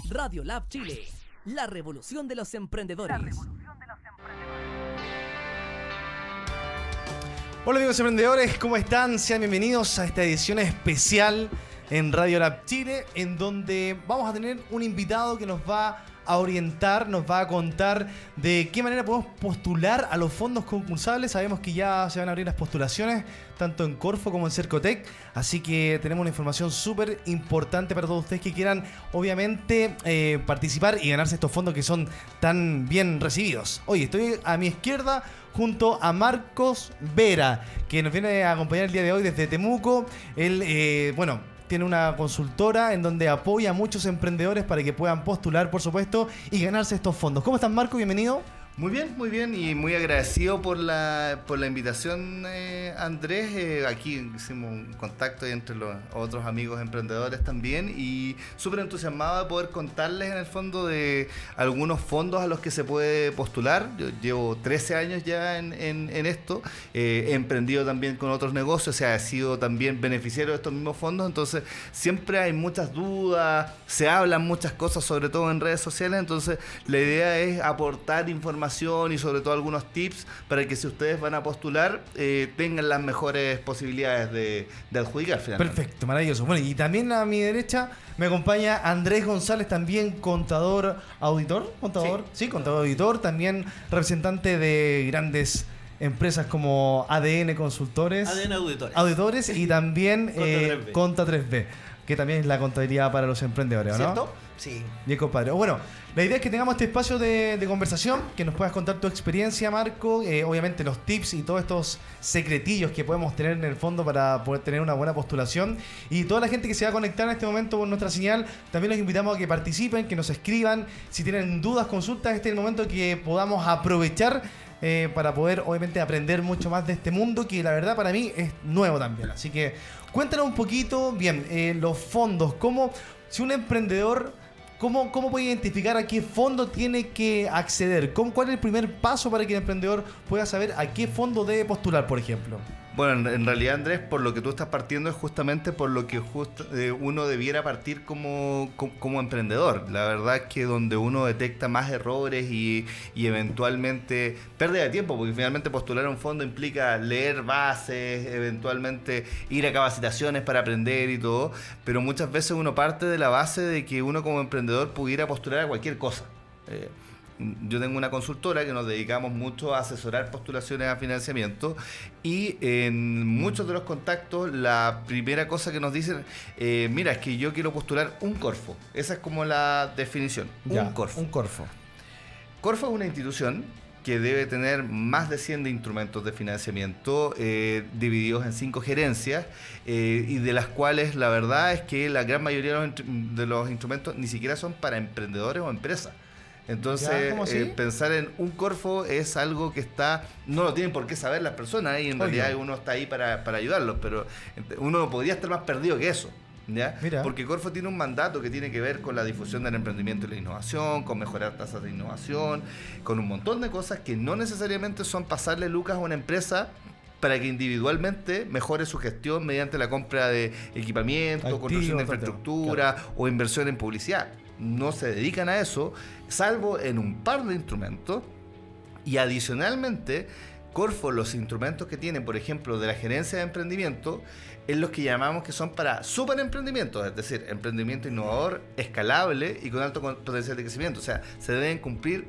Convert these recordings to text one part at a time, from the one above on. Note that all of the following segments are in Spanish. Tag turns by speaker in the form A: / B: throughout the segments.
A: Radio Lab Chile, la revolución de los emprendedores.
B: Hola amigos emprendedores, ¿cómo están? Sean bienvenidos a esta edición especial en Radio Lab Chile, en donde vamos a tener un invitado que nos va a orientar, nos va a contar de qué manera podemos postular a los fondos concursables. Sabemos que ya se van a abrir las postulaciones, tanto en Corfo como en Cercotec, así que tenemos una información súper importante para todos ustedes que quieran, obviamente, participar y ganarse estos fondos que son tan bien recibidos. Hoy estoy a mi izquierda junto a Marcos Vera, que nos viene a acompañar el día de hoy desde Temuco. Él, tiene una consultora en donde apoya a muchos emprendedores para que puedan postular, por supuesto, y ganarse estos fondos. ¿Cómo estás, Marco? Bienvenido.
C: Muy bien y muy agradecido por la invitación, Andrés. Aquí hicimos un contacto entre los otros amigos emprendedores también y súper entusiasmado de poder contarles en el fondo de algunos fondos a los que se puede postular. Yo llevo 13 años ya en esto, he emprendido también con otros negocios, o sea, he sido también beneficiario de estos mismos fondos, entonces siempre hay muchas dudas, se hablan muchas cosas, sobre todo en redes sociales, entonces la idea es aportar información y sobre todo algunos tips para que si ustedes van a postular tengan las mejores posibilidades de adjudicar finalmente.
B: Perfecto, maravilloso. Bueno, y también a mi derecha me acompaña Andrés González, también contador auditor. Sí, contador auditor, también representante de grandes empresas como ADN Consultores.
D: ADN
B: Auditores y también
D: Conta 3B.
B: Conta 3B, que también es la contabilidad para los emprendedores, ¿no?
D: ¿Cierto? Sí.
B: Bien, compadre. Bueno, la idea es que tengamos este espacio de conversación, que nos puedas contar tu experiencia, Marco, obviamente los tips y todos estos secretillos que podemos tener en el fondo para poder tener una buena postulación. Y toda la gente que se va a conectar en este momento por nuestra señal, también los invitamos a que participen, que nos escriban. Si tienen dudas, consultas, este es el momento que podamos aprovechar para poder, obviamente, aprender mucho más de este mundo, que la verdad para mí es nuevo también. Así que cuéntanos un poquito, bien, los fondos, si un emprendedor... ¿Cómo puede identificar a qué fondo tiene que acceder? ¿Cuál es el primer paso para que el emprendedor pueda saber a qué fondo debe postular, por ejemplo?
C: Bueno, en realidad, Andrés, por lo que tú estás partiendo es justamente por lo que uno debiera partir como emprendedor. La verdad es que donde uno detecta más errores y eventualmente pérdida de tiempo, porque finalmente postular a un fondo implica leer bases, eventualmente ir a capacitaciones para aprender y todo, pero muchas veces uno parte de la base de que uno como emprendedor pudiera postular a cualquier cosa. Yo tengo una consultora que nos dedicamos mucho a asesorar postulaciones a financiamiento y en muchos de los contactos la primera cosa que nos dicen, mira, es que yo quiero postular un Corfo. Esa es como la definición, un Corfo.
B: Un Corfo.
C: Corfo es una institución que debe tener más de 100 de instrumentos de financiamiento divididos en 5 gerencias y de las cuales la verdad es que la gran mayoría de los instrumentos ni siquiera son para emprendedores o empresas. Entonces, pensar en un Corfo es algo que no lo tienen por qué saber las personas y en realidad uno está ahí para ayudarlos, pero uno podría estar más perdido que eso. ¿Ya? Porque Corfo tiene un mandato que tiene que ver con la difusión del emprendimiento y la innovación, con mejorar tasas de innovación, con un montón de cosas que no necesariamente son pasarle lucas a una empresa para que individualmente mejore su gestión mediante la compra de equipamiento, construcción de infraestructura o inversión en publicidad. No se dedican a eso, salvo en un par de instrumentos. Y adicionalmente, Corfo, los instrumentos que tienen, por ejemplo, de la gerencia de emprendimiento, es los que llamamos que son para superemprendimientos, es decir, emprendimiento innovador, escalable y con alto potencial de crecimiento. O sea, se deben cumplir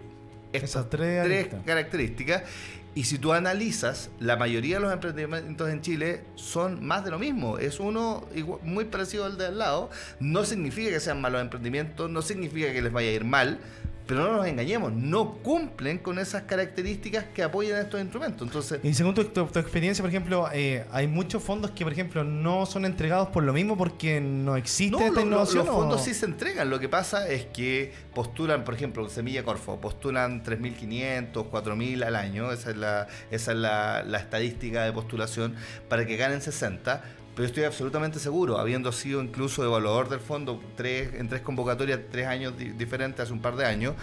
C: estas tres características. Y si tú analizas, la mayoría de los emprendimientos en Chile son más de lo mismo. Es uno muy parecido al de al lado. No significa que sean malos emprendimientos, no significa que les vaya a ir mal, pero no nos engañemos, no cumplen con esas características que apoyan a estos instrumentos. Entonces,
B: y según tu experiencia, por ejemplo, hay muchos fondos que, por ejemplo, no son entregados por lo mismo porque no existe esta innovación.
C: Los fondos sí se entregan. Lo que pasa es que postulan, por ejemplo, Semilla Corfo, postulan 3.500, 4.000 al año. Esa es la estadística de postulación para que ganen 60. Pero estoy absolutamente seguro, habiendo sido incluso evaluador del fondo en 3 convocatorias, 3 años diferentes, hace un par de años,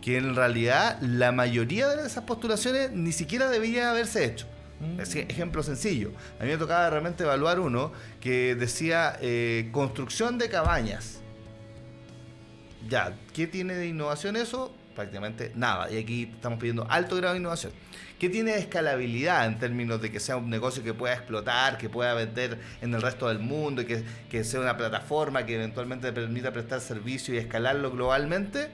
C: que en realidad la mayoría de esas postulaciones ni siquiera debía haberse hecho. Ejemplo sencillo, a mí me tocaba realmente evaluar uno que decía construcción de cabañas. Ya, ¿qué tiene de innovación eso? Prácticamente nada. Y aquí estamos pidiendo alto grado de innovación. ¿Qué tiene de escalabilidad en términos de que sea un negocio que pueda explotar, que pueda vender en el resto del mundo, y que sea una plataforma que eventualmente te permita prestar servicio y escalarlo globalmente?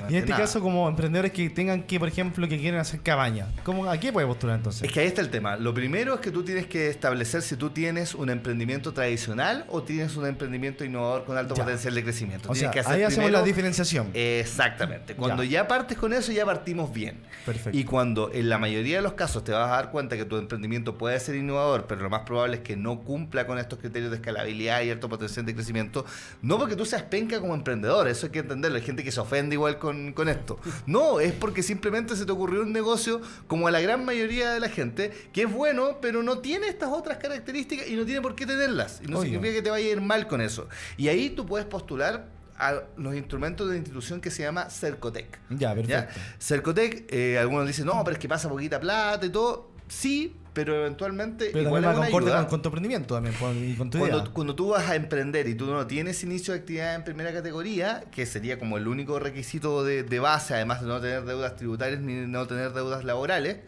B: Y en este caso, como emprendedores que tengan que, por ejemplo, que quieren hacer cabañas, ¿a qué puede postular entonces?
C: Es que ahí está el tema. Lo primero es que tú tienes que establecer si tú tienes un emprendimiento tradicional o tienes un emprendimiento innovador con alto potencial de crecimiento.
B: O sea,
C: que hacer
B: ahí hacemos
C: primero
B: la diferenciación.
C: Exactamente. Cuando ya partes con eso, ya partimos bien.
B: Perfecto.
C: Y cuando en la mayoría de los casos te vas a dar cuenta que tu emprendimiento puede ser innovador, pero lo más probable es que no cumpla con estos criterios de escalabilidad y alto potencial de crecimiento, no porque tú seas penca como emprendedor, eso hay que entenderlo. Hay gente que se ofende igual con esto. No, es porque simplemente se te ocurrió un negocio, como a la gran mayoría de la gente, que es bueno, pero no tiene estas otras características y no tiene por qué tenerlas. Y no significa que te vaya a ir mal con eso. Y ahí tú puedes postular a los instrumentos de institución que se llama Cercotec.
B: Ya, perfecto.
C: Cercotec, algunos dicen, no, pero es que pasa poquita plata y todo. Sí, pero eventualmente
B: pero
C: igual
B: también va
C: es una ayuda.
B: con tu emprendimiento también, y con tu idea.
C: Cuando tú vas a emprender y tú no tienes inicio de actividad en primera categoría, que sería como el único requisito de base, además de no tener deudas tributarias ni no tener deudas laborales,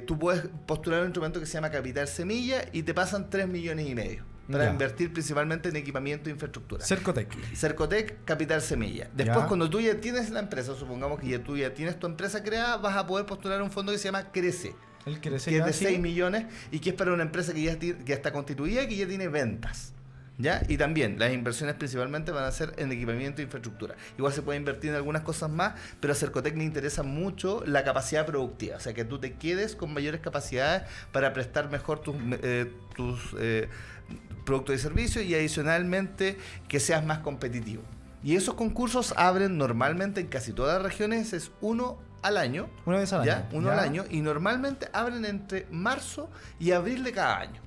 C: tú puedes postular un instrumento que se llama Capital Semilla y te pasan 3,5 millones para invertir principalmente en equipamiento e infraestructura. Cercotec, Capital Semilla. Después, cuando tú ya tienes la empresa, supongamos que tú ya tienes tu empresa creada, vas a poder postular un fondo que se llama Crece.
B: El Crece,
C: que es de 6 millones y que es para una empresa que ya está constituida y que ya tiene ventas. ¿Ya? Y también las inversiones principalmente van a ser en equipamiento e infraestructura. Igual se puede invertir en algunas cosas más, pero a Cercotec le interesa mucho la capacidad productiva, o sea, que tú te quedes con mayores capacidades para prestar mejor tus productos y servicios y adicionalmente que seas más competitivo. Y esos concursos abren normalmente en casi todas las regiones, es uno al año.
B: Una vez al año.
C: Uno al año, y normalmente abren entre marzo y abril de cada año.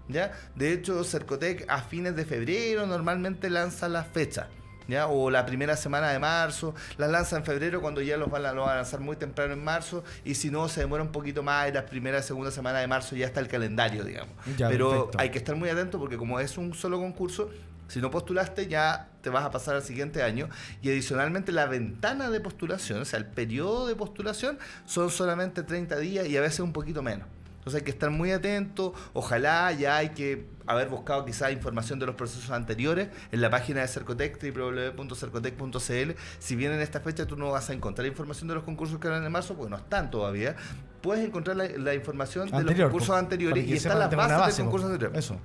C: ¿Ya? De hecho, Cercotec a fines de febrero normalmente lanza las fechas, ¿ya? O la primera semana de marzo, las lanza en febrero cuando ya lo van a lanzar muy temprano en marzo, y si no, se demora un poquito más y la primera y segunda semana de marzo ya está el calendario, digamos. Pero perfecto. Hay que estar muy atento porque como es un solo concurso, si no postulaste ya te vas a pasar al siguiente año, y adicionalmente la ventana de postulación, o sea, el periodo de postulación son solamente 30 días y a veces un poquito menos. Entonces hay que estar muy atento. Ojalá ya hay que haber buscado quizás información de los procesos anteriores en la página de Cercotec, www.cercotec.cl. Si bien en esta fecha tú no vas a encontrar información de los concursos que eran en marzo, porque no están todavía, puedes encontrar la información de los concursos anteriores y están las bases del concurso anterior.
B: Eso.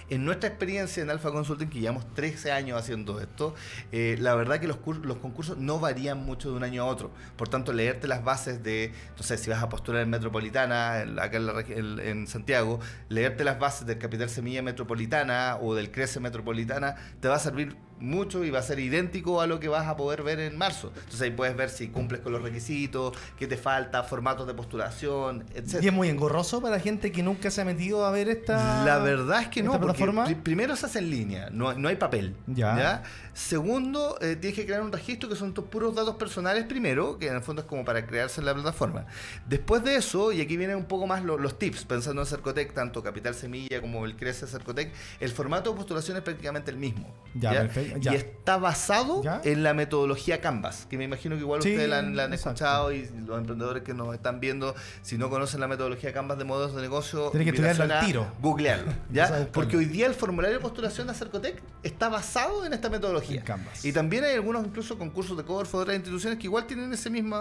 C: En nuestra experiencia en Alpha Consulting, que llevamos 13 años haciendo esto, la verdad que los concursos no varían mucho de un año a otro. Por tanto, leerte las bases de, no sé, si vas a postular en Metropolitana, acá en Santiago, leerte las bases del Capital Semilla Metropolitana o del Crece Metropolitana, te va a servir mucho y va a ser idéntico a lo que vas a poder ver en marzo. Entonces ahí puedes ver si cumples con los requisitos, qué te falta, formatos de postulación, etc.
B: ¿Y es muy engorroso para gente que nunca se ha metido a ver esta?
C: La verdad es que no, porque
B: plataforma?
C: Primero se hace en línea, no hay papel. ¿Ya? Segundo, tienes que crear un registro que son tus puros datos personales primero, que en el fondo es como para crearse en la plataforma. Después de eso, y aquí vienen un poco más los tips, pensando en Cercotec, tanto Capital Semilla como el Crece Cercotec, el formato de postulación es prácticamente el mismo.
B: ¿Ya? Perfecto.
C: Y está basado en la metodología Canvas, que me imagino que igual ustedes la han escuchado, y los emprendedores que nos están viendo, si no conocen la metodología Canvas de modelos de negocio,
B: tienen que estudiarlo al tiro.
C: Googlearlo, ¿ya? Porque hoy día el formulario de postulación de Cercotec está basado en esta metodología.
B: Canvas.
C: Y también hay algunos incluso concursos de Coverfo de otras instituciones que igual tienen ese mismo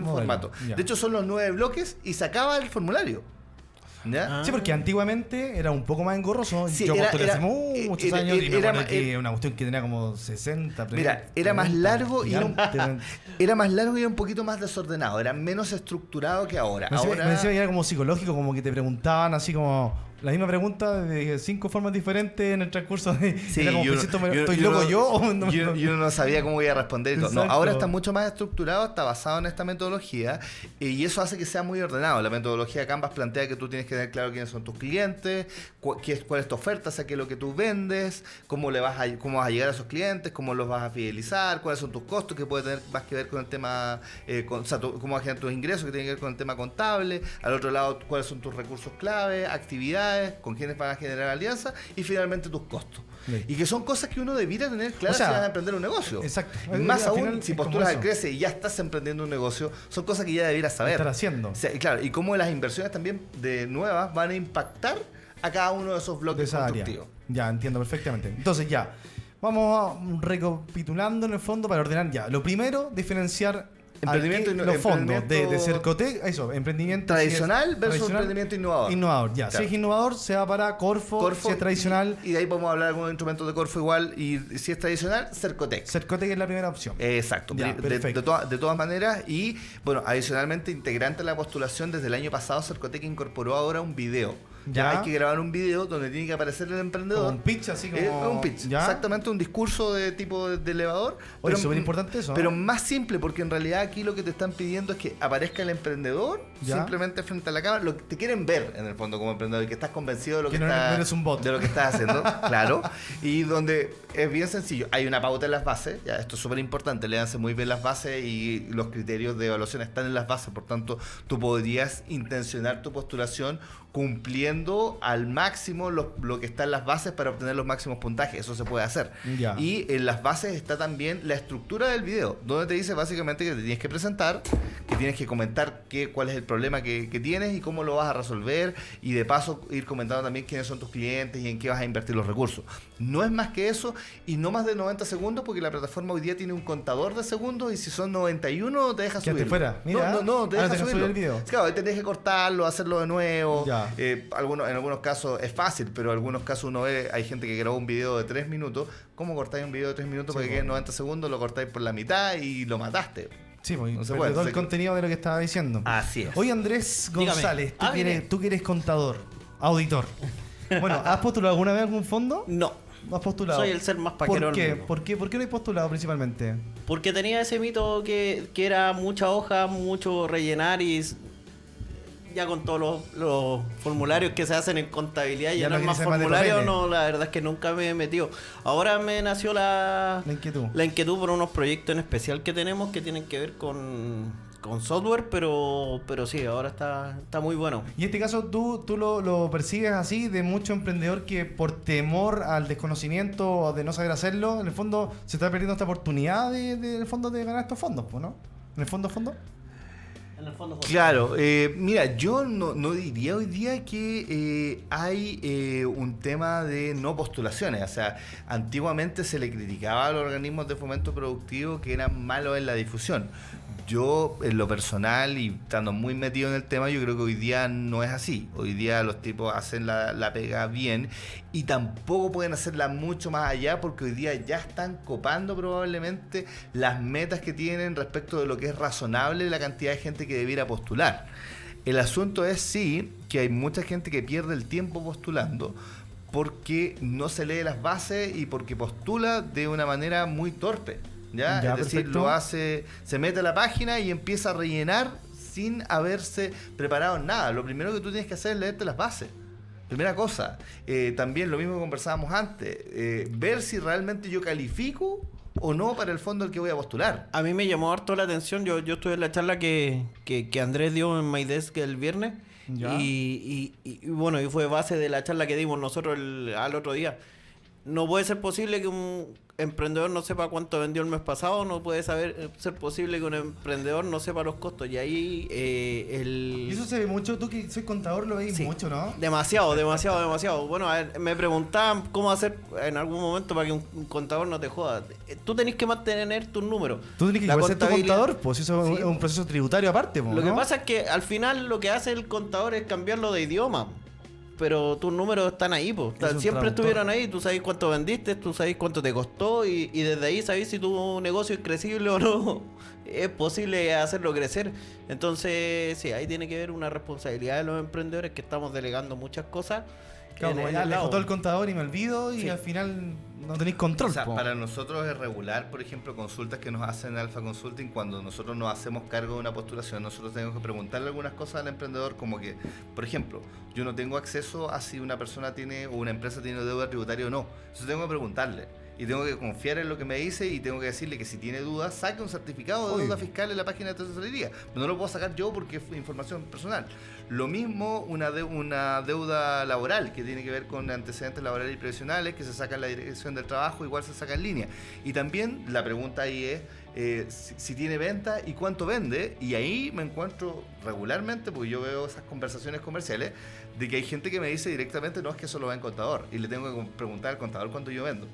C: formato.
B: Ya.
C: De hecho, son los 9 bloques y se acaba el formulario. ¿Ya?
B: Sí, porque antiguamente era un poco más engorroso.
C: Sí,
B: yo postulé hace muchos años y me acuerdo que una cuestión que tenía como 60.
C: Mira, era más largo y era más largo y era un poquito más desordenado. Era menos estructurado que ahora.
B: Me decía que era como psicológico, como que te preguntaban así como la misma pregunta de 5 formas diferentes en el transcurso de...
C: Sí,
B: era como, ¿estoy loco yo?
C: Y uno no sabía cómo iba a responder. No, ahora está mucho más estructurado, está basado en esta metodología, y eso hace que sea muy ordenado. La metodología Canvas plantea que tú tienes que tener claro quiénes son tus clientes, cuál es tu oferta, o sea, qué es lo que tú vendes, cómo vas a llegar a esos clientes, cómo los vas a fidelizar, cuáles son tus costos, que puede tener más que ver con el tema, o sea, cómo vas a generar tus ingresos, que tiene que ver con el tema contable. Al otro lado, cuáles son tus recursos clave, actividades, con quiénes van a generar alianzas, y finalmente tus costos. Y que son cosas que uno debiera tener claras
B: O sea,
C: si vas a emprender un negocio.
B: Exacto.
C: Y más
B: Al
C: aún,
B: final
C: si
B: es como
C: postulas al
B: eso.
C: Crece y ya estás emprendiendo un negocio, son cosas que ya debieras saber.
B: Estar haciendo.
C: O sea, y claro, y cómo las inversiones también de nuevas van a impactar a cada uno de esos
B: De
C: bloques
B: esa área.
C: constructivos.
B: Ya, entiendo perfectamente. Entonces ya, vamos recapitulando en el fondo para ordenar ya. Lo primero, diferenciar
C: Emprendimiento
B: los fondos de
C: emprendimiento
B: Cercotec, eso, emprendimiento
C: tradicional
B: si es
C: versus emprendimiento innovador.
B: Innovador, ya.
C: Claro.
B: Si es innovador, se va para Corfo, si es tradicional,
C: Y de ahí podemos hablar de algunos instrumentos de Corfo igual. Y si es tradicional, Cercotec.
B: Cercotec es la primera opción.
C: Exacto,
B: Ya, perfecto.
C: de todas maneras. Y bueno, adicionalmente, integrante de la postulación, desde el año pasado, Cercotec incorporó ahora un video.
B: Ya.
C: Hay que grabar un video donde tiene que aparecer el emprendedor.
B: Como un pitch, así como...
C: Un pitch,
B: ¿Ya?
C: exactamente, un discurso de tipo de elevador.
B: Oye, súper importante eso, ¿no?
C: Pero más simple, porque en realidad aquí lo que te están pidiendo es que aparezca el emprendedor
B: ¿Ya?
C: simplemente frente a la cámara. Lo que te quieren ver en el fondo como emprendedor, y que estás convencido de lo
B: Que
C: que,
B: no
C: estás,
B: eres un bot.
C: de lo que estás haciendo, claro. Y donde es bien sencillo. Hay una pauta en las bases, ya, esto es súper importante, léanse muy bien las bases y los criterios de evaluación están en las bases, por tanto, tú podrías intencionar tu postulación cumpliendo al máximo lo que está en las bases para obtener los máximos puntajes. Eso se puede hacer.
B: Ya.
C: Y en las bases está también la estructura del video, donde te dice básicamente que te tienes que presentar, que tienes que comentar cuál es el problema que tienes y cómo lo vas a resolver, y de paso ir comentando también quiénes son tus clientes y en qué vas a invertir los recursos. No es más que eso, y no más de 90 segundos, porque la plataforma hoy día tiene un contador de segundos, y si son 91 te deja
B: Quédate
C: subirlo.
B: fuera. Mira,
C: no, te
B: ahora
C: deja
B: te deja subir
C: subirlo.
B: el video.
C: Claro, ahí tenés que cortarlo, hacerlo de nuevo.
B: Ya.
C: En algunos casos es fácil, pero en algunos casos uno ve, hay gente que grabó un video de 3 minutos. ¿Cómo cortáis un video de 3 minutos para que quede 90 segundos? Lo cortáis por la mitad y lo mataste.
B: Sí, pues,
C: No se
B: perdió
C: puede,
B: todo el
C: se-
B: contenido de lo que estaba diciendo.
C: Así es.
B: Oye, Andrés González,
D: Dígame.
B: tú que eres contador, auditor. Bueno, ¿has postulado alguna vez algún fondo?
D: No,
B: ¿No has postulado?
D: soy el ser más paquero
B: ¿Por
D: del
B: qué?
D: mundo.
B: ¿Por qué no has postulado principalmente?
D: Porque tenía ese mito que era mucha hoja, mucho rellenar ya con todos los formularios que se hacen en contabilidad,
B: Ya
D: llenar
B: no
D: más
B: quieres más de
D: formularios,
B: papeles.
D: no, la verdad es que nunca me he metido. Ahora me nació la
B: La inquietud.
D: por unos proyectos en especial que tenemos que tienen que ver con software, pero sí, ahora está muy bueno.
B: Y en este caso, ¿tú lo percibes así de mucho emprendedor que por temor al desconocimiento o de no saber hacerlo, en el fondo se está perdiendo esta oportunidad en el fondo de ganar estos fondos, pues, ¿no? En el fondo.
D: En el fondo,
C: Claro, mira, yo no diría hoy día que hay un tema de no postulaciones. O sea, antiguamente se le criticaba a los organismos de fomento productivo que eran malos en la difusión. Yo, en lo personal, y estando muy metido en el tema, yo creo que hoy día no es así. Hoy día los tipos hacen la pega bien, y tampoco pueden hacerla mucho más allá, porque hoy día ya están copando probablemente las metas que tienen respecto de lo que es razonable la cantidad de gente que debiera postular. El asunto es sí que hay mucha gente que pierde el tiempo postulando porque no se lee las bases y porque postula de una manera muy torpe. ¿Ya?
B: Ya,
C: Es decir,
B: perfecto.
C: lo hace, se mete a la página y empieza a rellenar sin haberse preparado en nada. Lo primero que tú tienes que hacer es leerte las bases. Primera cosa. También lo mismo que conversábamos antes. Ver si realmente yo califico o no para el fondo al que voy a postular.
D: A mí me llamó harto la atención. Yo estuve en la charla que Andrés dio en MyDesk el viernes.
B: Ya.
D: Y bueno, y fue base de la charla que dimos nosotros al otro día. No puede ser posible que un emprendedor no sepa cuánto vendió el mes pasado, no puede ser posible que un emprendedor no sepa los costos. Y ahí
B: Y eso se ve mucho, tú que soy contador lo veis
D: Sí.
B: mucho, ¿no?
D: Demasiado. Bueno, a ver, me preguntaban cómo hacer en algún momento para que un contador no te joda. Tú tenés que mantener tus números.
B: Tú tienes que
D: La
B: igual ser tu
D: contabilidad-
B: contador, pues eso
D: Sí.
B: es un proceso tributario aparte, pues,
D: Lo que
B: ¿no?
D: pasa es que al final lo que hace el contador es cambiarlo de idioma. Pero tus números están ahí, pues.
B: Es un
D: Siempre
B: traductor.
D: estuvieron ahí. Tú sabes cuánto vendiste, tú sabes cuánto te costó y desde ahí sabes si tu negocio es crecible o no. Es posible hacerlo crecer. Entonces, sí, ahí tiene que ver una responsabilidad de los emprendedores que estamos delegando muchas cosas.
B: Claro, como ya
D: el
B: le
D: lado.
B: todo el contador y me olvido y
D: Sí.
B: al final no tenéis control.
C: O sea,
B: po.
C: para nosotros es regular, por ejemplo, consultas que nos hacen Alpha Consulting. Cuando nosotros nos hacemos cargo de una postulación, nosotros tenemos que preguntarle algunas cosas al emprendedor, como que, por ejemplo, yo no tengo acceso a si una persona tiene o una empresa tiene deuda tributaria o no. Eso tengo que preguntarle. y tengo que confiar en lo que me dice y tengo que decirle que si tiene dudas, saque un certificado de
B: Obvio.
C: deuda fiscal en la página de tesorería. No lo puedo sacar yo porque es información personal. Lo mismo una deuda laboral que tiene que ver con antecedentes laborales y previsionales que se saca en la Dirección del Trabajo, igual se saca en línea. Y también la pregunta ahí es si tiene venta y cuánto vende, y ahí me encuentro regularmente, porque yo veo esas conversaciones comerciales, de que hay gente que me dice directamente, no, es que eso lo ve en contador, y le tengo que preguntar al contador cuánto yo vendo.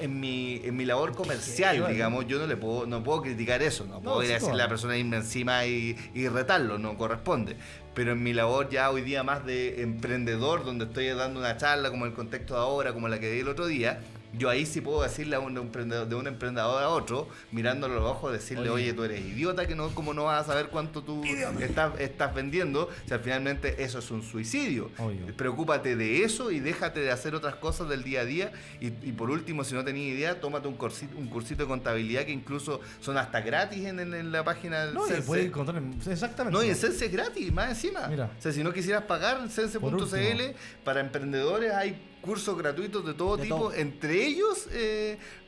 C: En mi labor comercial, digamos, yo no puedo criticar eso, no puedo ir a decirle a la persona irme encima y retarlo, no corresponde. Pero en mi labor ya hoy día más de emprendedor, donde estoy dando una charla como el contexto de ahora, como la que di el otro día, yo ahí sí puedo decirle a un emprendedor, de un emprendedor a otro, mirándolo a los ojos, decirle, oye, tú eres idiota, que no, ¿cómo no vas a saber cuánto tú estás vendiendo? O sea, finalmente eso es un suicidio.
B: Obvio.
C: Preocúpate de eso y déjate de hacer otras cosas del día a día. Y por último, si no tenías idea, tómate un cursito de contabilidad que incluso son hasta gratis en la página del
B: No, y
C: Sense.
B: puede encontrar exactamente.
C: No, y el Sense es gratis, más encima.
B: Mira.
C: O sea, si no quisieras pagar,
B: Por último.
C: sense.cl, para emprendedores hay cursos gratuitos de todo tipo, entre ellos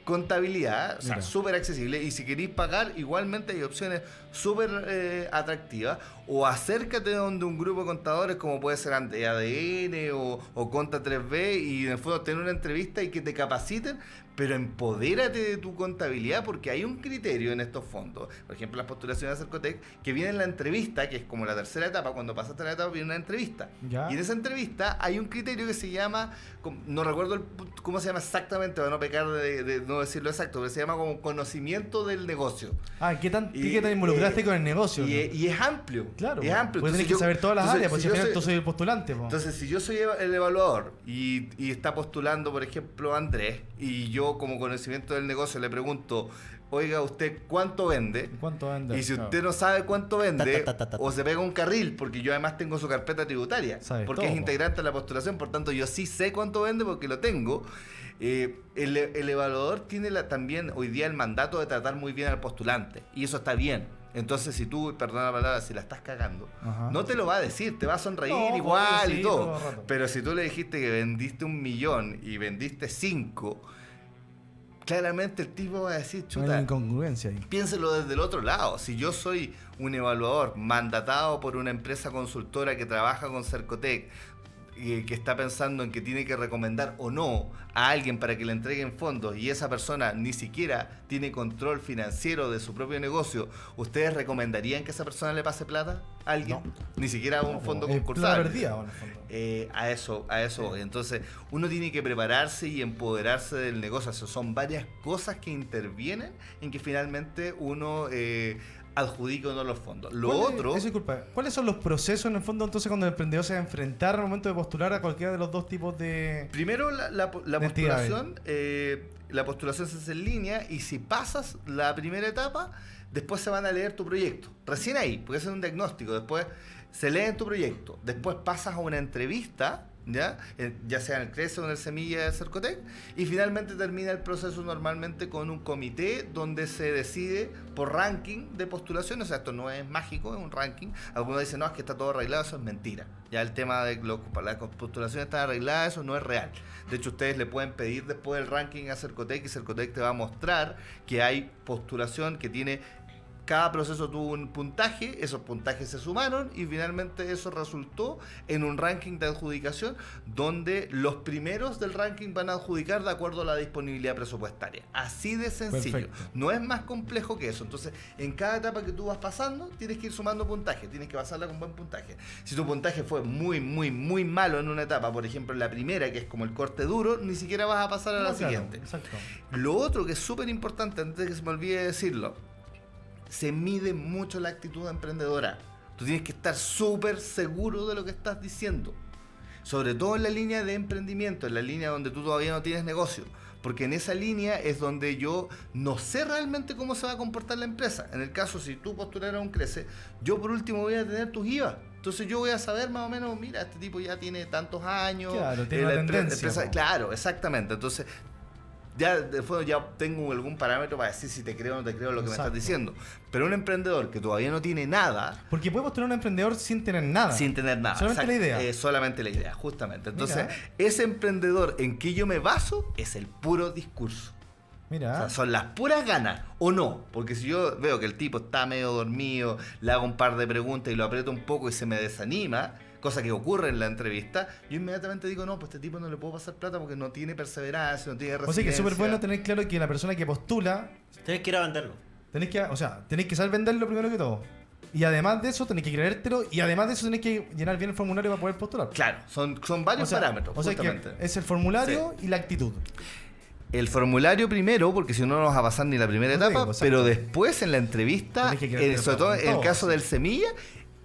C: contabilidad, o sea,
B: Mira.
C: súper accesible. Y si queréis pagar, igualmente hay opciones súper atractivas. O acércate donde un grupo de contadores como puede ser ADN o Conta 3B, y en el fondo tener una entrevista y que te capaciten, pero empodérate de tu contabilidad, porque hay un criterio en estos fondos. Por ejemplo, las postulaciones de Cercotec, que viene en la entrevista, que es como la tercera etapa. Cuando pasaste la etapa viene una entrevista.
B: Ya.
C: Y en esa entrevista hay un criterio que se llama, no recuerdo cómo se llama exactamente, para no pecar de no decirlo exacto, pero se llama como conocimiento del negocio.
B: ¿Qué tan involucraste con el negocio? ¿no?
C: Y es amplio.
B: Claro,
C: es amplio.
B: porque
C: Entonces
B: tenés que saber todas las
C: entonces,
B: áreas, porque
C: si
B: si al
C: yo
B: final
C: soy-
B: tú soy el postulante. Po.
C: Entonces, si yo soy el evaluador y está postulando, por ejemplo, Andrés, y yo como conocimiento del negocio le pregunto, oiga, ¿usted cuánto vende?
B: ¿Cuánto vende?
C: Y si
B: Claro.
C: usted no sabe cuánto vende,
D: Ta.
C: o se pega un carril, porque yo además tengo su carpeta tributaria,
B: Sabes
C: porque
B: todo,
C: es
B: po.
C: integrante de la postulación, por tanto yo sí sé cuánto vende porque lo tengo. El evaluador tiene también hoy día el mandato de tratar muy bien al postulante, y eso está bien. Entonces, si tú, perdona la palabra, si la estás cagando,
B: Ajá.
C: no te lo va a decir, te va a sonreír
B: No,
C: igual
B: sí,
C: y todo.
B: todo el rato.
C: Pero si tú le dijiste que vendiste 1 millón y vendiste 5, claramente el tipo va a decir,
B: No hay
C: chuta,
B: incongruencia ahí.
C: piénselo desde el otro lado. Si yo soy un evaluador mandatado por una empresa consultora que trabaja con Cercotec, que está pensando en que tiene que recomendar o no a alguien para que le entreguen fondos, y esa persona ni siquiera tiene control financiero de su propio negocio, ¿ustedes recomendarían que esa persona le pase plata a alguien?
B: No.
C: Ni siquiera a un
B: No,
C: fondo
B: es plata
C: concursable.
B: perdida, en el fondo.
C: A eso voy. Entonces, uno tiene que prepararse y empoderarse del negocio. O sea, son varias cosas que intervienen en que finalmente uno adjudique o no los fondos.
B: ¿Cuáles son los procesos en el fondo entonces cuando el emprendedor se va a enfrentar al momento de postular a cualquiera de los dos tipos de...
C: Primero, la
B: de entidades?
C: postulación. La postulación se hace en línea, y si pasas la primera etapa, después se van a leer tu proyecto. Recién ahí, porque ese es un diagnóstico. Después se lee tu proyecto. Después pasas a una entrevista, ya sea en el CRECE o en el Semilla de Cercotec, y finalmente termina el proceso normalmente con un comité donde se decide por ranking de postulación. O sea, esto no es mágico, es un ranking. Algunos dicen, no, es que está todo arreglado. Eso es mentira. Ya el tema de las postulaciones están arregladas, eso no es real. De hecho, ustedes le pueden pedir después el ranking a Cercotec, y Cercotec te va a mostrar que hay postulación que tiene... Cada proceso tuvo un puntaje, esos puntajes se sumaron y finalmente eso resultó en un ranking de adjudicación donde los primeros del ranking van a adjudicar de acuerdo a la disponibilidad presupuestaria. Así de sencillo.
B: Perfecto.
C: No es más complejo que eso. Entonces, en cada etapa que tú vas pasando, tienes que ir sumando puntaje, tienes que pasarla con buen puntaje. Si tu puntaje fue muy, muy, muy malo en una etapa, por ejemplo en la primera, que es como el corte duro, ni siquiera vas a pasar a la
B: No, claro,
C: siguiente.
B: exacto.
C: Lo otro que es súper importante, antes de que se me olvide decirlo, se mide mucho la actitud emprendedora. Tú tienes que estar súper seguro de lo que estás diciendo. Sobre todo en la línea de emprendimiento, en la línea donde tú todavía no tienes negocio. Porque en esa línea es donde yo no sé realmente cómo se va a comportar la empresa. En el caso, si tú postularas un CRECE, yo por último voy a tener tus IVA. Entonces yo voy a saber más o menos, mira, este tipo ya tiene tantos años.
B: Claro, tiene una tendencia, po.
C: Claro, exactamente. Entonces, ya de fondo ya tengo algún parámetro para decir si te creo o no te creo lo que
B: Exacto.
C: me estás diciendo. Pero un emprendedor que todavía no tiene nada,
B: Porque puede postular un emprendedor sin tener nada.
C: sin tener nada.
B: Solamente la idea.
C: Solamente la idea, justamente. Entonces,
B: Mira.
C: ese emprendedor en que yo me baso es el puro discurso.
B: Mira.
C: O sea, son las puras ganas, o no. Porque si yo veo que el tipo está medio dormido, le hago un par de preguntas y lo aprieto un poco y se me desanima, cosa que ocurre en la entrevista, yo inmediatamente digo, no, pues este tipo no le puedo pasar plata porque no tiene perseverancia, no tiene
B: O sea
C: resiliencia.
B: que es súper bueno tener claro que la persona que postula,
D: Tienes que ir a venderlo.
B: tenéis que saber venderlo primero que todo. Y además de eso, tenéis que creértelo. Y además de eso, tenéis que llenar bien el formulario para poder postular.
C: Claro, son varios parámetros,
B: O sea que
C: justamente.
B: es el formulario y la actitud.
C: El formulario primero, porque si no, no vas a pasar ni la primera
B: No te
C: etapa,
B: digo, exacto.
C: pero después en la entrevista,
B: Tenés que creértelo
C: sobre todo en el
B: todo,
C: caso
B: sí.
C: del Semilla,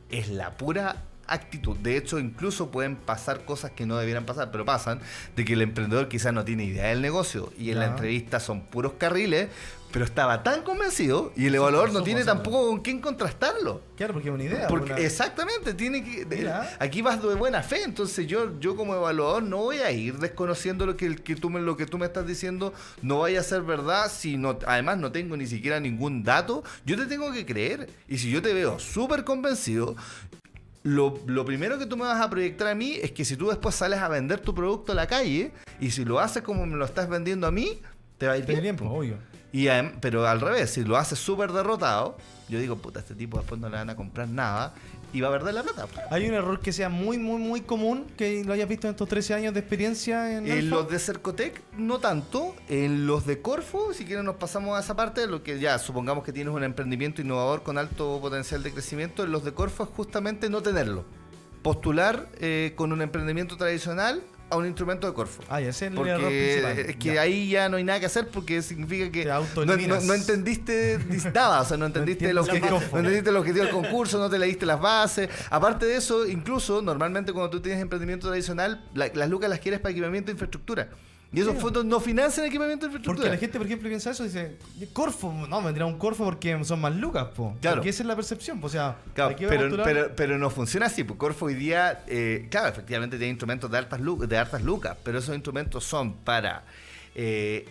C: es la pura actitud. De hecho, incluso pueden pasar cosas que no debieran pasar, pero pasan, de que el emprendedor quizás no tiene idea del negocio y en la
B: Ya.
C: entrevista son puros carriles, pero estaba tan convencido y el evaluador no tiene tampoco con quién contrastarlo.
B: Claro, porque es una idea.
C: Porque
B: una-
C: exactamente, tiene que
B: Mira.
C: aquí vas de buena fe, entonces yo como evaluador no voy a ir desconociendo lo que tú me estás diciendo, no vaya a ser verdad si no, además no tengo ni siquiera ningún dato, yo te tengo que creer y si yo te veo súper convencido, lo primero que tú me vas a proyectar a mí es que si tú después sales a vender tu producto a la calle y si lo haces como me lo estás vendiendo a mí, te va a ir
B: Tiene
C: bien.
B: tiempo, obvio.
C: Pero al revés, si lo haces súper derrotado, yo digo, puta, este tipo después no le van a comprar nada y va a perder la plata.
B: Hay un error que sea muy, muy, muy común que lo hayas visto en estos 13 años de experiencia en
C: En
B: Alfa?
C: los de Cercotec, no tanto. En los de Corfo, si quieren nos pasamos a esa parte, lo que ya supongamos que tienes un emprendimiento innovador con alto potencial de crecimiento, en los de Corfo es justamente no tenerlo. Postular con un emprendimiento tradicional a un instrumento de Corfo.
B: Ah, ya, ese es el error
C: Porque
B: principal.
C: es que
B: Ya.
C: ahí ya no hay nada que hacer porque significa que
B: Te
C: no,
B: autoeliminas.
C: no entendiste nada, o sea, no entendiste,
B: entiendes
C: el
B: qué es
C: objetivo,
B: Corfo.
C: no entendiste el objetivo del concurso, no te leíste las bases. Aparte de eso, incluso normalmente cuando tú tienes emprendimiento tradicional, las lucas las quieres para equipamiento e infraestructura. Y esos
B: Sí.
C: fondos no financian equipamiento e
B: Porque
C: infraestructura.
B: la gente, por ejemplo, piensa eso, dice, Corfo, no, me vendrá un Corfo porque son más lucas, po.
C: Claro.
B: Porque esa es la percepción, po. O sea,
C: Claro,
B: aquí voy a postular-
C: pero no funciona así. Porque Corfo hoy día, claro, efectivamente tiene instrumentos de hartas lucas, pero esos instrumentos son para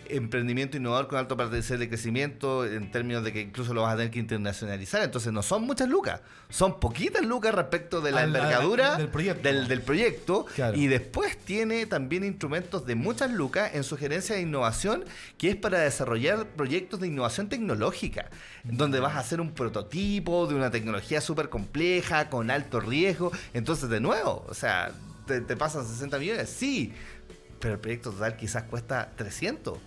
C: emprendimiento innovador con alto potencial de crecimiento, en términos de que incluso lo vas a tener que internacionalizar. Entonces no son muchas lucas, son poquitas lucas respecto de la envergadura
B: del proyecto.
C: del proyecto.
B: Claro.
C: Y después tiene también instrumentos de muchas lucas en sugerencia de innovación, que es para desarrollar proyectos de innovación tecnológica, donde vas a hacer un prototipo de una tecnología súper compleja, con alto riesgo. Entonces, de nuevo, o sea, te pasan 60 millones, sí, pero el proyecto total quizás cuesta 300.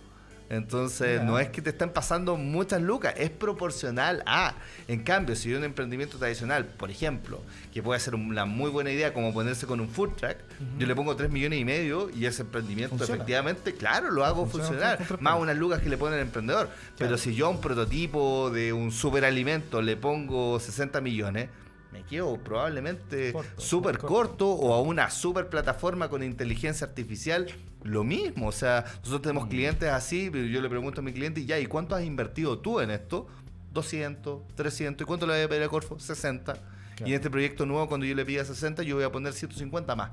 C: Entonces,
B: Ya.
C: no es que te están pasando muchas lucas, es proporcional a. En cambio, si hay un emprendimiento tradicional, por ejemplo, que puede ser una muy buena idea como ponerse con un food truck, yo le pongo 3,5 millones y ese emprendimiento
B: Funciona.
C: efectivamente, claro, lo hago
B: Funciona
C: funcionar.
B: con 3
C: Más
B: palos.
C: unas lucas que le pone el emprendedor. Pero si yo a un prototipo de un superalimento le pongo 60 millones, me quedo probablemente
B: Corto,
C: súper
B: muy
C: corto, o a una super plataforma con inteligencia artificial, lo mismo. O sea, nosotros tenemos clientes así, pero yo le pregunto a mi cliente, ya, ¿y cuánto has invertido tú en esto? 200, 300, ¿y cuánto le voy a pedir a Corfo? 60.
B: Claro.
C: Y en este proyecto nuevo, cuando yo le pida 60, yo voy a poner 150 más.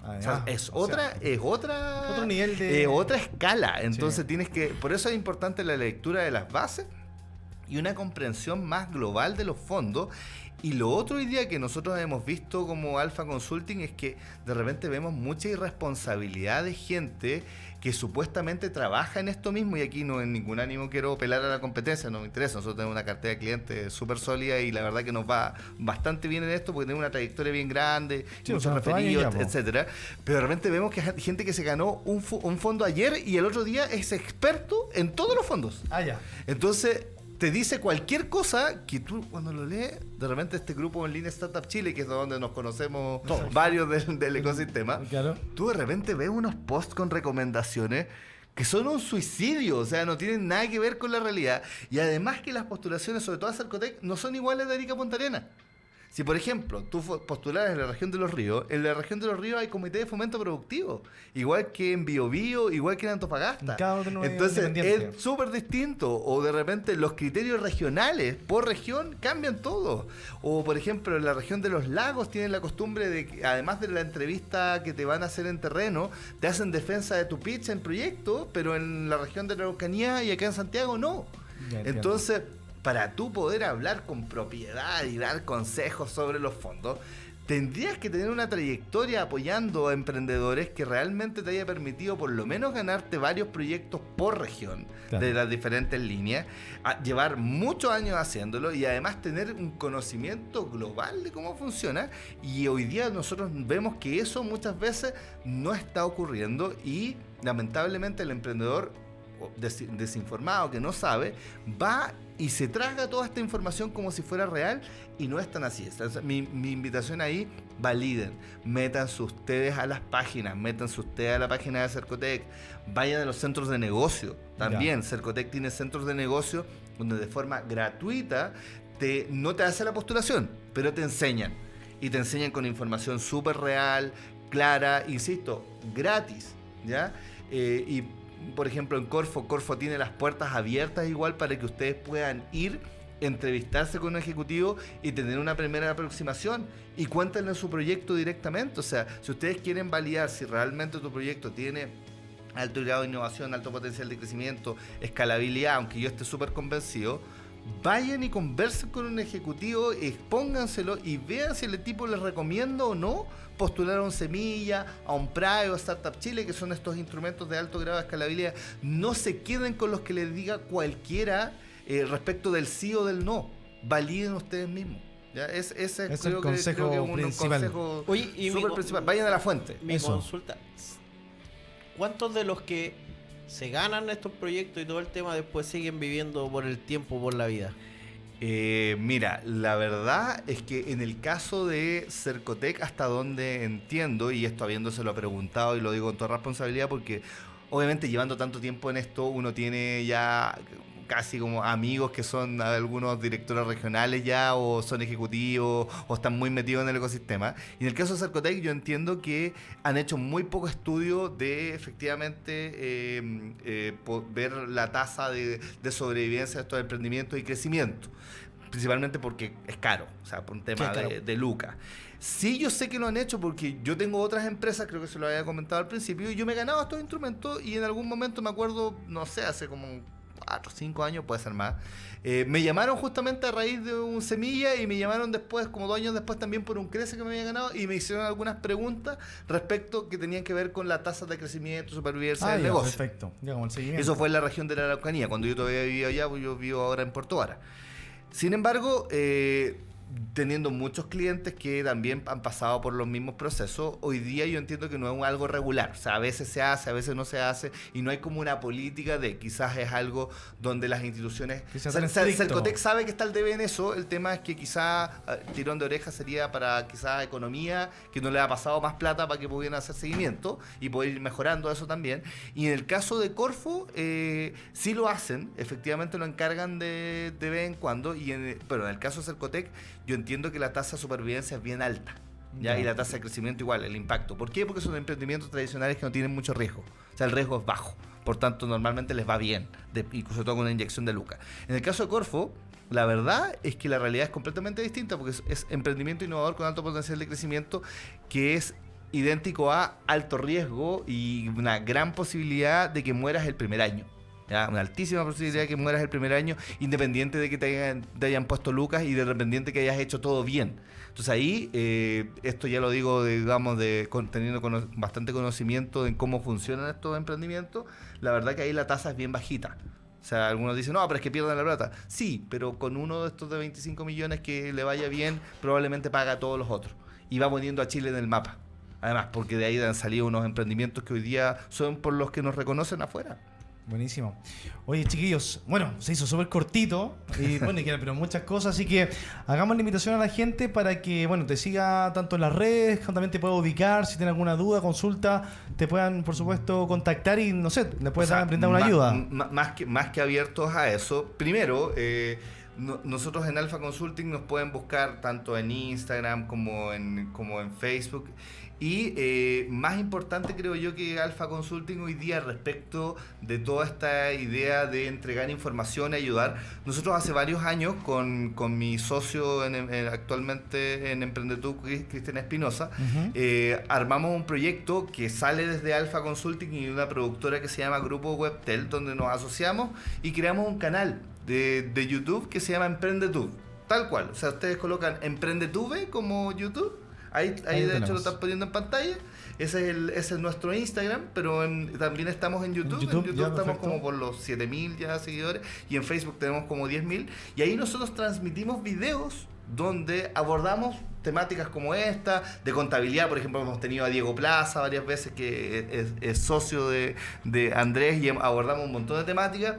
B: Ah,
C: O sea,
B: ya.
C: es
B: O sea,
C: otra
B: otro nivel de-
C: otra escala. Entonces
B: Sí.
C: tienes que, por eso es importante la lectura de las bases y una comprensión más global de los fondos. Y lo otro hoy día que nosotros hemos visto como Alpha Consulting es que de repente vemos mucha irresponsabilidad de gente que supuestamente trabaja en esto mismo, y aquí no en ningún ánimo quiero pelar a la competencia, no me interesa. Nosotros tenemos una cartera de clientes súper sólida y la verdad que nos va bastante bien en esto porque tenemos una trayectoria bien grande,
B: Sí,
C: muchos
B: o sea,
C: referidos,
B: años ya, po.
C: etcétera. Pero de repente vemos que hay gente que se ganó un fondo ayer y el otro día es experto en todos los fondos.
B: Ah, ya.
C: Entonces, te dice cualquier cosa que tú cuando lo lees, de repente este grupo en línea Startup Chile, que es donde nos conocemos varios del ecosistema,
B: Claro.
C: tú de repente ves unos posts con recomendaciones que son un suicidio, o sea, no tienen nada que ver con la realidad. Y además que las postulaciones, sobre todo a Cercotec, no son iguales de Arica a Punta Arenas. Si, por ejemplo, tú postularas en la región de Los Ríos, en la región de Los Ríos hay comité de fomento productivo, igual que en Biobío, igual que en Antofagasta.
B: En cada uno
C: Entonces,
B: independiente.
C: es súper distinto. O de repente los criterios regionales por región cambian todo. O, por ejemplo, en la región de Los Lagos tienen la costumbre de que, además de la entrevista que te van a hacer en terreno, te hacen defensa de tu pitch en proyecto, pero en la región de la Araucanía y acá en Santiago no.
B: Ya entiendo.
C: Entonces, para tú poder hablar con propiedad y dar consejos sobre los fondos, tendrías que tener una trayectoria apoyando a emprendedores que realmente te haya permitido por lo menos ganarte varios proyectos por región,
B: Claro.
C: de las diferentes líneas, llevar muchos años haciéndolo y además tener un conocimiento global de cómo funciona. Y hoy día nosotros vemos que eso muchas veces no está ocurriendo y lamentablemente el emprendedor desinformado que no sabe va y se traga toda esta información como si fuera real y no es tan así. Mi invitación ahí, validen, métanse ustedes a las páginas, métanse ustedes a la página de Cercotec, vayan a los centros de negocio también. Cercotec tiene centros de negocio donde de forma gratuita no te hace la postulación, pero te enseñan y te enseñan con información súper real, clara, insisto, gratis, ¿ya? Y por ejemplo en Corfo tiene las puertas abiertas igual para que ustedes puedan ir, entrevistarse con un ejecutivo y tener una primera aproximación y cuéntenle su proyecto directamente. O sea, si ustedes quieren validar si realmente tu proyecto tiene alto grado de innovación, alto potencial de crecimiento, escalabilidad, aunque yo esté súper convencido, vayan y conversen con un ejecutivo, expónganselo y vean si el tipo les recomienda o no postular a un Semilla, a un PRAE o a Startup Chile, que son estos instrumentos de alto grado de escalabilidad. No se queden con los que les diga cualquiera respecto del sí o del no. Validen ustedes mismos. ¿Ya? Ese
B: Es el
C: creo
B: consejo
C: que es un
B: principal.
C: consejo
D: Oye, y
C: súper principal. Vayan a la fuente.
D: Mi
B: Eso.
D: consulta, ¿cuántos de los que se ganan estos proyectos y todo el tema después siguen viviendo por el tiempo, por la vida?
C: Mira, la verdad es que en el caso de Cercotec, hasta donde entiendo, y esto habiéndoselo preguntado y lo digo con toda responsabilidad porque obviamente llevando tanto tiempo en esto uno tiene ya casi como amigos que son algunos directores regionales ya o son ejecutivos o están muy metidos en el ecosistema. Y en el caso de Cercotec yo entiendo que han hecho muy poco estudio de efectivamente ver la tasa de sobrevivencia de estos emprendimientos y crecimiento. Principalmente porque es caro, o sea, por un tema de lucas. Sí, yo sé que lo han hecho porque yo tengo otras empresas, creo que se lo había comentado al principio, y yo me he ganado estos instrumentos y en algún momento me acuerdo, no sé, hace como 4 o 5 años, puede ser más, me llamaron justamente a raíz de un Semilla y me llamaron después, como 2 años después también por un Crece que me había ganado y me hicieron algunas preguntas respecto que tenían que ver con la tasa de crecimiento, supervivencia del
B: ya,
C: negocio.
B: perfecto. Ya, como el seguimiento.
C: Eso fue en la región de la Araucanía, cuando yo todavía vivía allá, pues yo vivo ahora en Puerto Vara. Sin embargo, teniendo muchos clientes que también han pasado por los mismos procesos, hoy día yo entiendo que no es algo regular. O sea, a veces se hace, a veces no se hace, y no hay como una política de quizás es algo donde las instituciones...
B: Que sea tan estricto.
C: Cercotec sabe que está el debe en eso, el tema es que quizás tirón de oreja sería para quizás economía, que no le ha pasado más plata para que pudieran hacer seguimiento y poder ir mejorando eso también. Y en el caso de Corfo, sí lo hacen, efectivamente lo encargan de vez en cuando, pero en el caso de Cercotec, yo entiendo que la tasa de supervivencia es bien alta, ¿ya?
B: Ya.
C: Y la tasa de crecimiento igual, el impacto. ¿Por qué? Porque son emprendimientos tradicionales que no tienen mucho riesgo. O sea, el riesgo es bajo. Por tanto, normalmente les va bien, incluso todo con una inyección de lucas. En el caso de Corfo, la verdad es que la realidad es completamente distinta porque es emprendimiento innovador con alto potencial de crecimiento que es idéntico a alto riesgo y una gran posibilidad de que mueras el primer año. ¿Ya? Una altísima posibilidad de que mueras el primer año, independiente de que te hayan puesto lucas y de repente que hayas hecho todo bien. Entonces ahí, esto ya lo digo, digamos, teniendo bastante conocimiento de cómo funcionan estos emprendimientos, la verdad que ahí la tasa es bien bajita. O sea, algunos dicen, no, pero es que pierden la plata. Sí, pero con uno de estos de 25 millones que le vaya bien, probablemente paga a todos los otros. Y va poniendo a Chile en el mapa. Además, porque de ahí han salido unos emprendimientos que hoy día son por los que nos reconocen afuera.
B: Buenísimo. Oye, chiquillos, bueno, se hizo súper cortito y bueno, y quedan pero muchas cosas, así que hagamos la invitación a la gente para que, bueno, te siga tanto en las redes, también te pueda ubicar, si tiene alguna duda, consulta, te puedan, por supuesto, contactar y, no sé, le puedes brindar una ayuda.
C: Más que abiertos a eso, primero, nosotros en Alpha Consulting nos pueden buscar tanto en Instagram como en Facebook. Y más importante creo yo que Alpha Consulting hoy día respecto de toda esta idea de entregar información y ayudar. Nosotros hace varios años con mi socio actualmente en Emprendetú, Cristian Espinosa, armamos un proyecto que sale desde Alpha Consulting y una productora que se llama Grupo Webtel, donde nos asociamos y creamos un canal de YouTube que se llama Emprendetú. Tal cual. O sea, ustedes colocan Emprendetube como YouTube. Ahí
B: Ahí
C: de
B: lo
C: hecho lo
B: tenemos.
C: están poniendo en pantalla. Ese es nuestro Instagram, pero también estamos en YouTube. En
B: YouTube,
C: YouTube
B: ya,
C: estamos
B: perfecto.
C: como por los 7.000 ya seguidores y en Facebook tenemos como 10.000. Y ahí nosotros transmitimos videos donde abordamos temáticas como esta, de contabilidad. Por ejemplo, hemos tenido a Diego Plaza varias veces, que es socio de Andrés, y abordamos un montón de temáticas.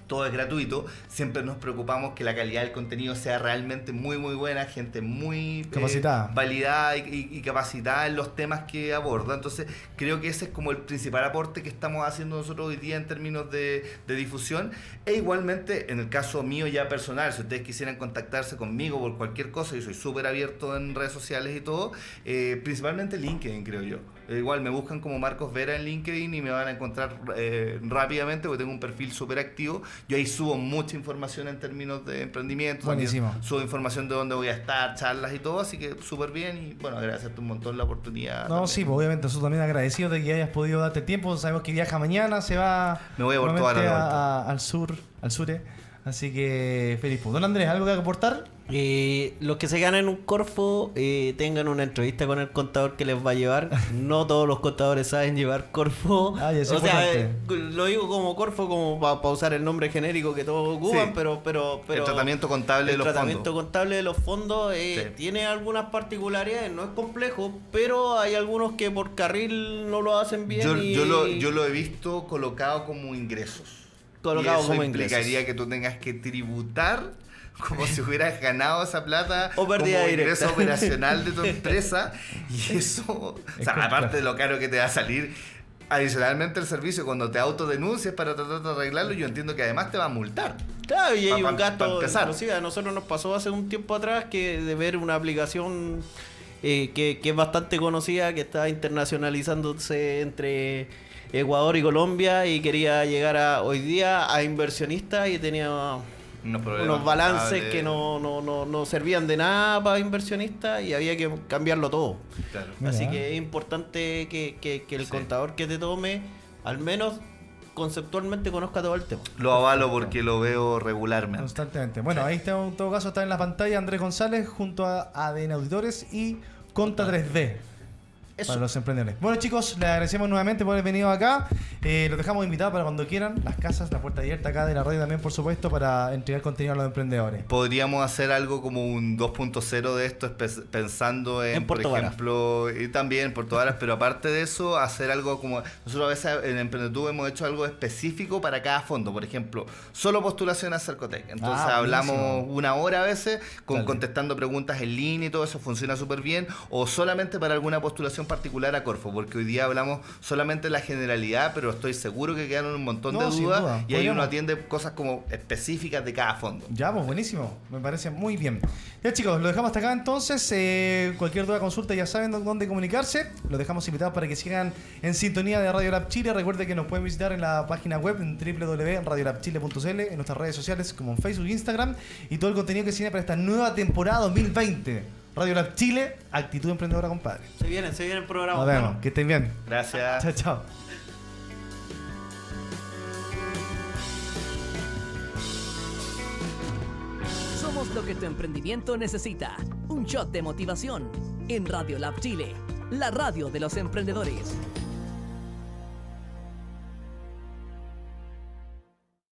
C: Todo es gratuito. Siempre nos preocupamos que la calidad del contenido sea realmente muy muy buena, gente muy
B: Capacitada.
C: validada y capacitada en los temas que aborda. Entonces creo que ese es como el principal aporte que estamos haciendo nosotros hoy día en términos de difusión. E igualmente en el caso mío ya personal, si ustedes quisieran contactarse conmigo por cualquier cosa, yo soy súper abierto en redes sociales y todo, principalmente LinkedIn, creo yo. Igual me buscan como Marcos Vera en LinkedIn y me van a encontrar rápidamente, porque tengo un perfil súper activo. Yo ahí subo mucha información en términos de emprendimiento.
B: Buenísimo.
C: También subo información de dónde voy a estar, charlas y todo, así que súper bien. Y bueno, agradecerte un montón la oportunidad.
B: No,
C: también.
B: sí, pues obviamente nosotros también agradecidos de que hayas podido darte tiempo. Sabemos que viaja mañana, se va
C: Me voy a por toda la
B: nuevamente
C: vuelta.
B: al sur, así que feliz. Pues. Don Andrés, ¿algo que aportar?
D: Los que se ganen un Corfo tengan una entrevista con el contador que les va a llevar. No todos los contadores saben llevar Corfo.
B: Ah, ya, eso
D: O
B: es
D: sea,
B: importante.
D: lo digo como Corfo, como para usar el nombre genérico que todos ocupan,
C: Sí.
D: pero
C: El tratamiento contable de los
D: tratamiento
C: fondos.
D: contable de los fondos
C: Sí.
D: tiene algunas particularidades, no es complejo, pero hay algunos que por carril no lo hacen bien.
C: Yo lo he visto colocado como ingresos.
D: Colocado
C: y eso
D: como
C: implicaría
D: ingresos.
C: que tú tengas que tributar como si hubieras ganado esa plata
D: O pérdida
C: como
D: directa.
C: ingreso operacional de tu empresa. Y eso,
B: Es
C: aparte
B: complejo.
C: de lo caro que te va a salir, adicionalmente el servicio, cuando te autodenuncias para tratar de arreglarlo, yo entiendo que además te va a multar.
D: Claro, y hay
C: Pa-
D: un
C: pa- pa
D: gasto,
C: empezar.
D: inclusive a nosotros nos pasó hace un tiempo atrás que de ver una aplicación que es bastante conocida, que está internacionalizándose entre Ecuador y Colombia y quería llegar hoy día a inversionistas y tenía unos balances
C: contables.
D: que no servían de nada para inversionistas y había que cambiarlo todo.
C: Claro.
B: Mira.
D: Así que es importante que el
C: Sí.
D: contador que te tome, al menos conceptualmente, conozca todo el tema.
C: Lo avalo porque lo veo regularmente.
B: Constantemente. Bueno, ahí está, en todo caso está en la pantalla Andrés González junto a ADN Auditores y Conta 3D.
D: Eso.
B: Para los emprendedores. Bueno, chicos, les agradecemos nuevamente por haber venido acá. Los dejamos invitados para cuando quieran. Las casas, la puerta abierta acá de la radio también, por supuesto, para entregar contenido a los emprendedores.
C: Podríamos hacer algo como un 2.0 de esto, pensando en por
D: Puerto Varas.
C: ejemplo, y también en Puerto Varas, pero aparte de eso, hacer algo como... Nosotros a veces en Emprendetube hemos hecho algo específico para cada fondo. Por ejemplo, solo postulación a Cercotec. Entonces hablamos
B: buenísimo.
C: una hora a veces
B: Dale.
C: contestando preguntas en línea y todo eso funciona súper bien. O solamente para alguna postulación particular a Corfo, porque hoy día hablamos solamente de la generalidad, pero estoy seguro que quedan un montón
B: No,
C: de
B: sin
C: dudas
B: duda.
C: y ahí
B: Podríamos-
C: uno atiende cosas como específicas de cada fondo.
B: Ya, pues buenísimo. Me parece muy bien. Ya, chicos, lo dejamos hasta acá entonces. Cualquier duda, consulta, ya saben dónde comunicarse. Los dejamos invitados para que sigan en sintonía de Radio Lab Chile. Recuerden que nos pueden visitar en la página web en www.radiolabchile.cl, en nuestras redes sociales como en Facebook e Instagram, y todo el contenido que se viene para esta nueva temporada 2020. Radio Lab Chile, actitud emprendedora, compadre.
D: Se viene el programa.
B: Nos vemos. Que estén bien.
C: Gracias.
B: Chao, chao.
A: Somos lo que tu emprendimiento necesita. Un shot de motivación en Radio Lab Chile, la radio de los emprendedores.